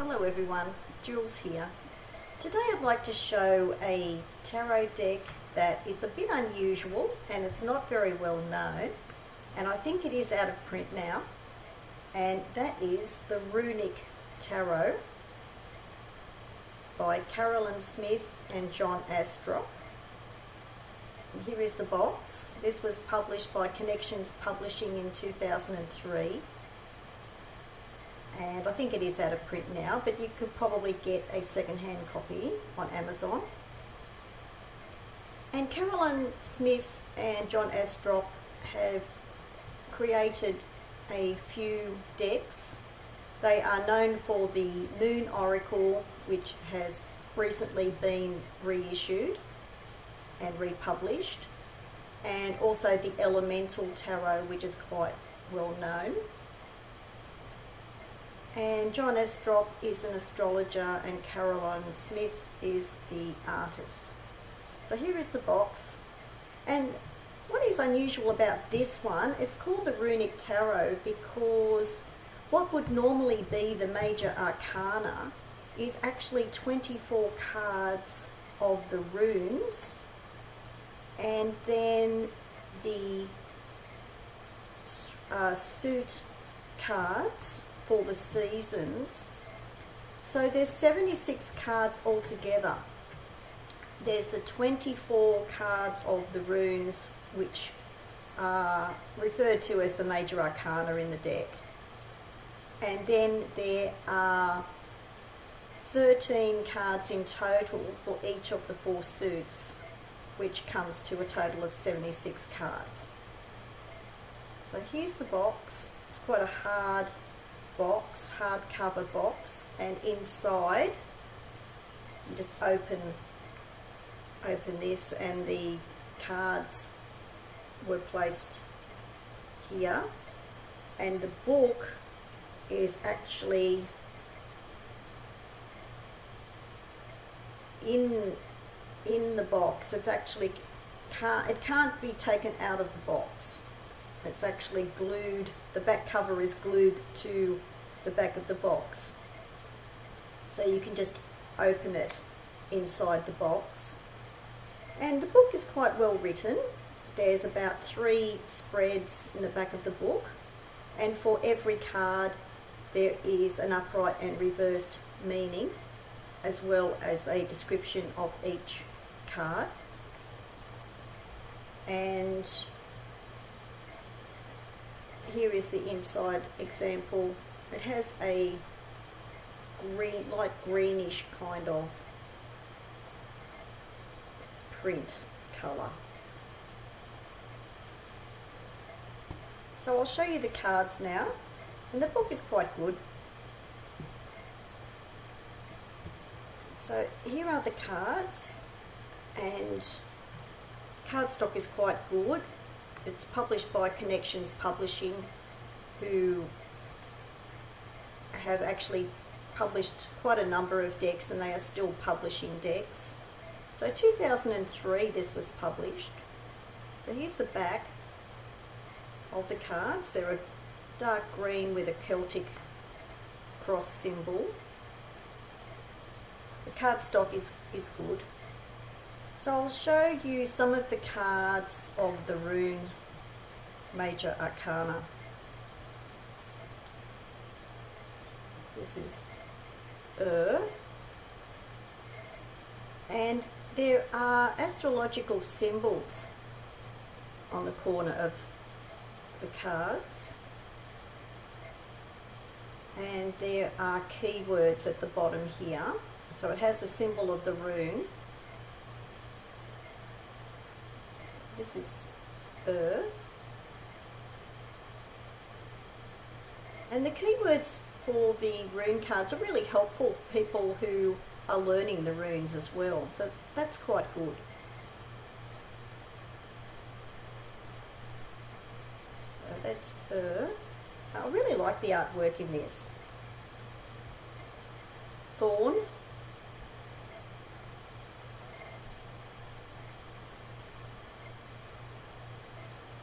Hello everyone, Jules here. Today I'd like to show a tarot deck that is a bit unusual and it's not very well known, and I think it is out of print now, and that is the Runic Tarot by Carolyn Smith and John Astrop. And here is the box. This was published by Connections Publishing in 2003. And I think it is out of print now, but you could probably get a second-hand copy on Amazon. And Carolyn Smith and John Astrop have created a few decks. They are known for the Moon Oracle, which has recently been reissued and republished, and also the Elemental Tarot, which is quite well known. And John Astrop is an astrologer and Caroline Smith is the artist. So here is the box. And what is unusual about this one, it's called the Runic Tarot because what would normally be the major arcana is actually 24 cards of the runes, and then the suit cards for the seasons. So there's 76 cards altogether. There's the 24 cards of the runes, which are referred to as the major arcana in the deck. And then there are 13 cards in total for each of the 4 suits, which comes to a total of 76 cards. So here's the box. It's quite a hard hardcover box, and inside you just open this, and the cards were placed here, and the book is actually in the box. It's actually it can't be taken out of the box. It's actually glued, the back cover is glued to the back of the box. So you can just open it inside the box. And the book is quite well written. There's about 3 spreads in the back of the book. And for every card there is an upright and reversed meaning, as well as a description of each card. And here is the inside example. It has a green, light greenish kind of print colour. So I'll show you the cards now, and the book is quite good. So here are the cards, and cardstock is quite good. It's published by Connections Publishing, who have actually published quite a number of decks, and they are still publishing decks. So 2003 this was published. So here's the back of the cards. They're a dark green with a Celtic cross symbol. The cardstock is good. So I'll show you some of the cards of the Rune Major Arcana. This is and there are astrological symbols on the corner of the cards, and there are keywords at the bottom here. So it has the symbol of the rune. This is and the keywords for the rune cards are really helpful for people who are learning the runes as well, so that's quite good. So that's I really like the artwork in this. Thorn.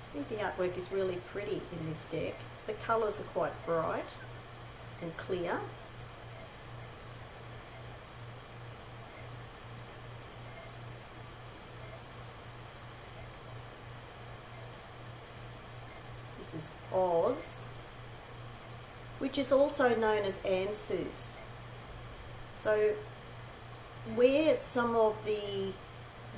I think the artwork is really pretty in this deck. The colours are quite bright and clear. is Oz, which is also known as Ansus. So where some of the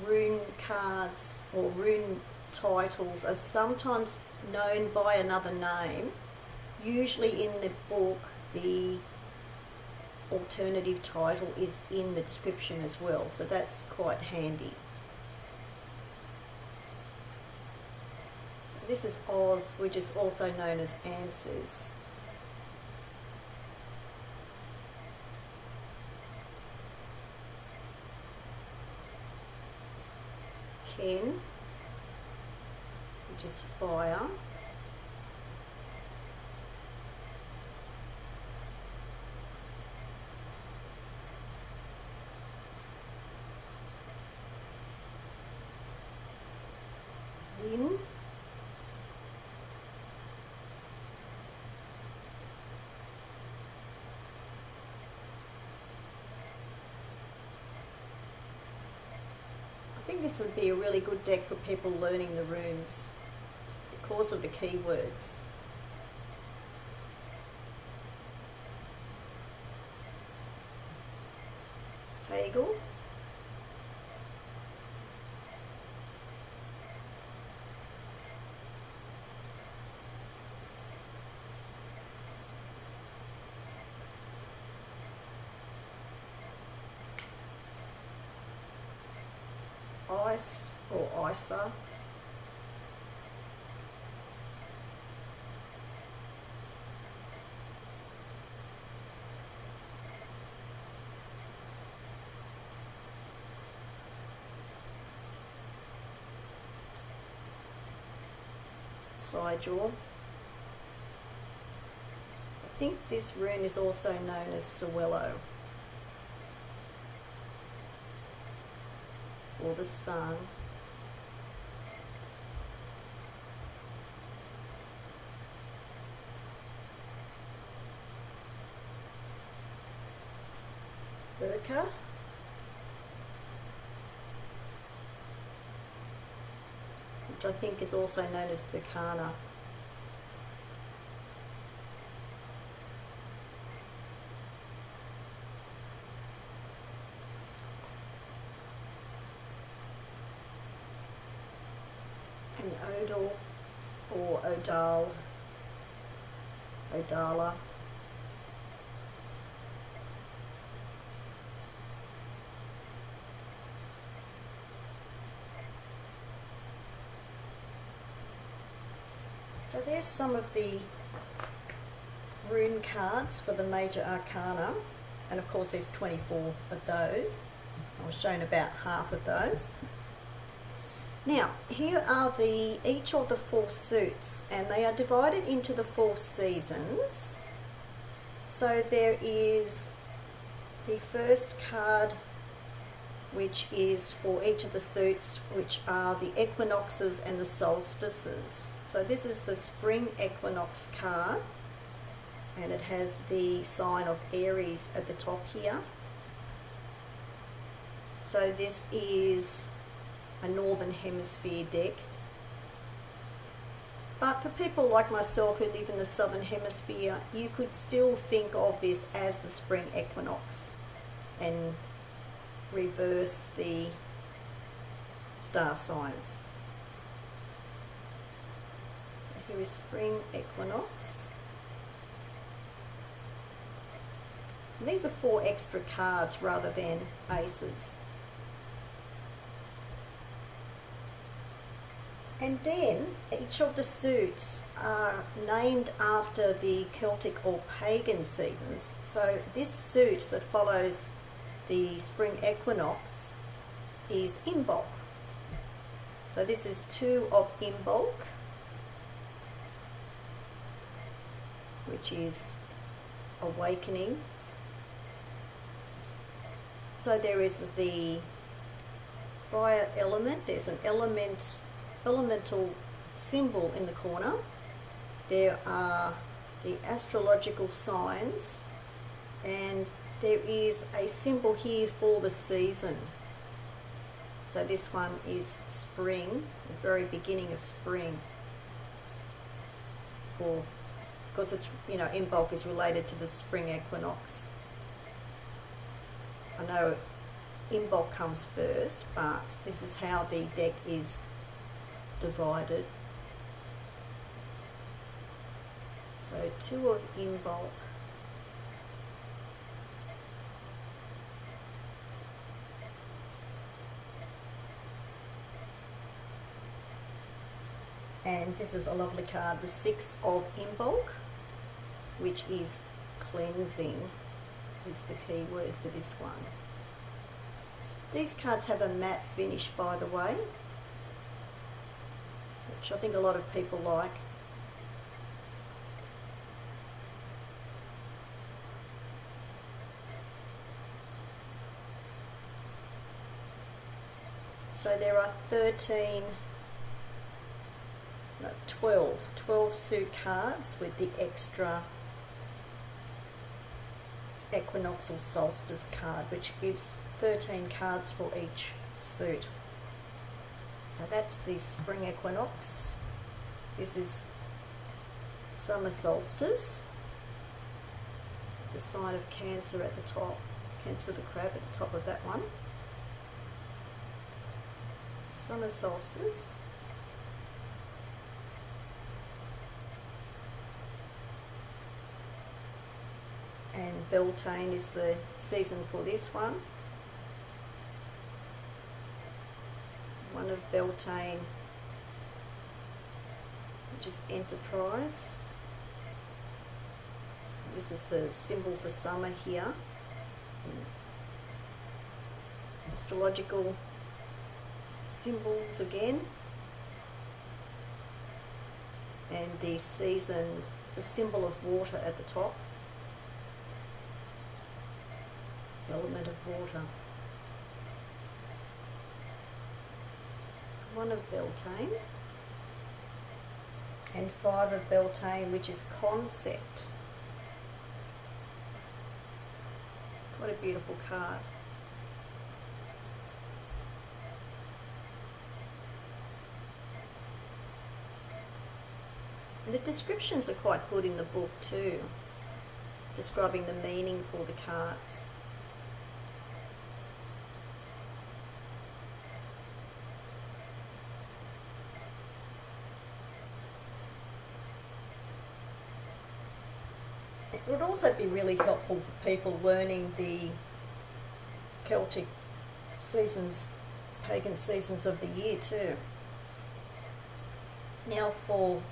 rune cards or rune titles are sometimes known by another name, usually in the book the alternative title is in the description as well, so that's quite handy. So this is Oz, which is also known as Ansus. Ken, which is fire. Win. I think this would be a really good deck for people learning the runes because of the keywords. Hegel. Ice or Isa. Sidejaw. I think this rune is also known as Sewello, or the sun. Burka. Which I think is also known as Burkana. And Odal or Odal, Odala. So there's some of the rune cards for the major arcana, and of course there's 24 of those. I was shown about half of those. Now, here are each of the 4 suits, and they are divided into the 4 seasons. So there is the first card, which is for each of the suits, which are the equinoxes and the solstices. So this is the spring equinox card, and it has the sign of Aries at the top here. So this is a northern hemisphere deck. But for people like myself who live in the southern hemisphere, you could still think of this as the spring equinox and reverse the star signs. So here is spring equinox. And these are 4 extra cards rather than aces. And then each of the suits are named after the Celtic or pagan seasons. So this suit that follows the spring equinox is Imbolc. So this is 2 of Imbolc, which is awakening. So there is the fire element, there's an elemental symbol in the corner. There are the astrological signs, and there is a symbol here for the season. So this one is spring, the very beginning of spring. for, because it's, you know, Imbolc is related to the spring equinox. I know Imbolc comes first, but this is how the deck is divided. So 2 of Imbolc. And this is a lovely card, the 6 of Imbolc, which is cleansing, is the key word for this one. These cards have a matte finish, by the way, which I think a lot of people like. So there are 12 suit cards with the extra equinoxal solstice card, which gives 13 cards for each suit. So that's the spring equinox. This is summer solstice. The sign of Cancer at the top, Cancer the crab at the top of that one. Summer solstice. And Beltane is the season for this one. One of Beltane, which is Enterprise. This is the symbol for summer here. Astrological symbols again. And the season, the symbol of water at the top. Element of water. It's 1 of Beltane. And 5 of Beltane, which is concept. What a beautiful card. And the descriptions are quite good in the book too, describing the meaning for the cards. It would also be really helpful for people learning the Celtic seasons, pagan seasons of the year too. Now for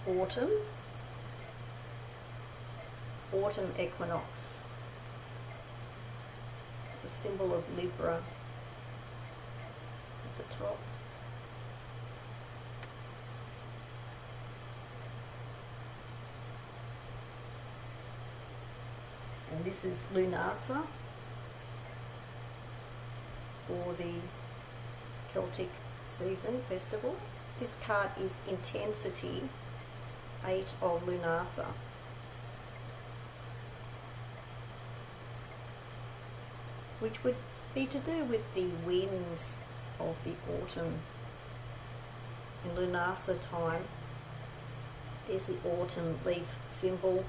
autumn equinox, the symbol of Libra at the top. And this is Lunasa for the Celtic season festival. This card is Intensity, 8 of Lunasa. Which would be to do with the winds of the autumn. In Lunasa time, there's the autumn leaf symbol.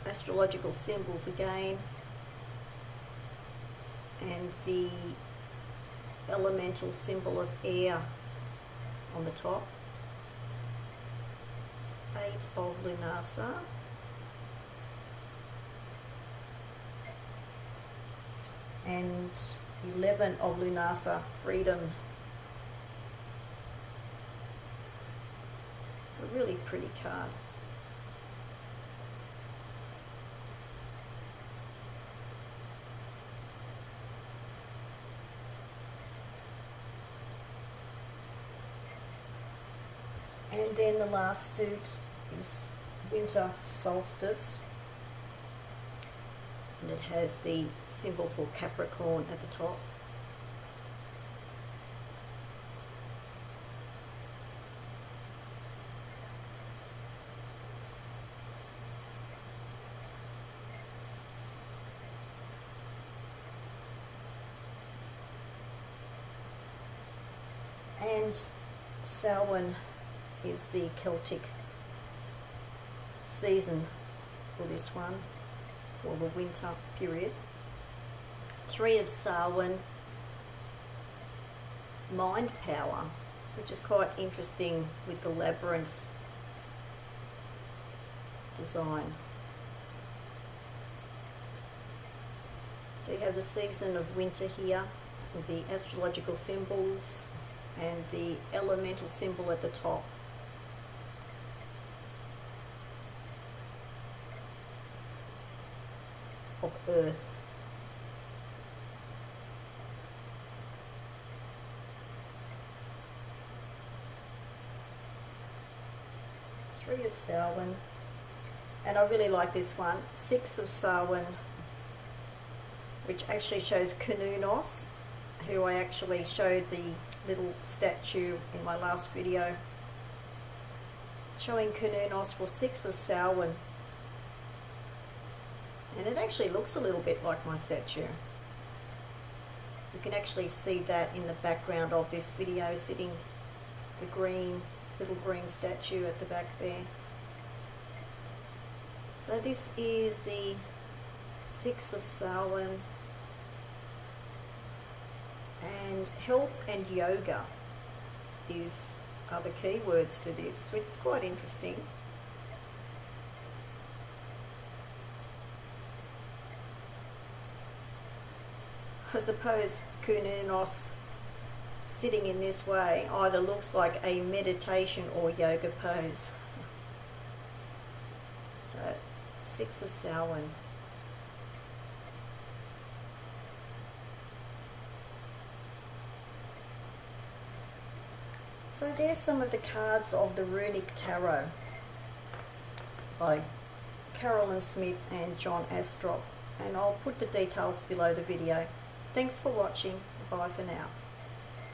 Astrological symbols again, and the elemental symbol of air on the top. It's 8 of Lunasa. And 11 of Lunasa, freedom. It's a really pretty card. And then the last suit is winter solstice, and it has the symbol for Capricorn at the top. And Samhain is the Celtic season for this one, for the winter period. 3 of Samhain, Mind Power, which is quite interesting with the labyrinth design. So you have the season of winter here, with the astrological symbols and the elemental symbol at the top. Of Earth. Three of Samhain, and I really like this one, 6 of Samhain, which actually shows Cernunnos, who I actually showed the little statue in my last video, showing Cernunnos for 6 of Samhain. And it actually looks a little bit like my statue. You can actually see that in the background of this video, sitting the little green statue at the back there. So this is the 6 of Samhain, and health and yoga are the key words for this, which is quite interesting. I suppose Cernunnos sitting in this way either looks like a meditation or yoga pose. So 6 of Samhain. So there's some of the cards of the Runic Tarot by Carolyn Smith and John Astrop, and I'll put the details below the video. Thanks for watching. Bye for now.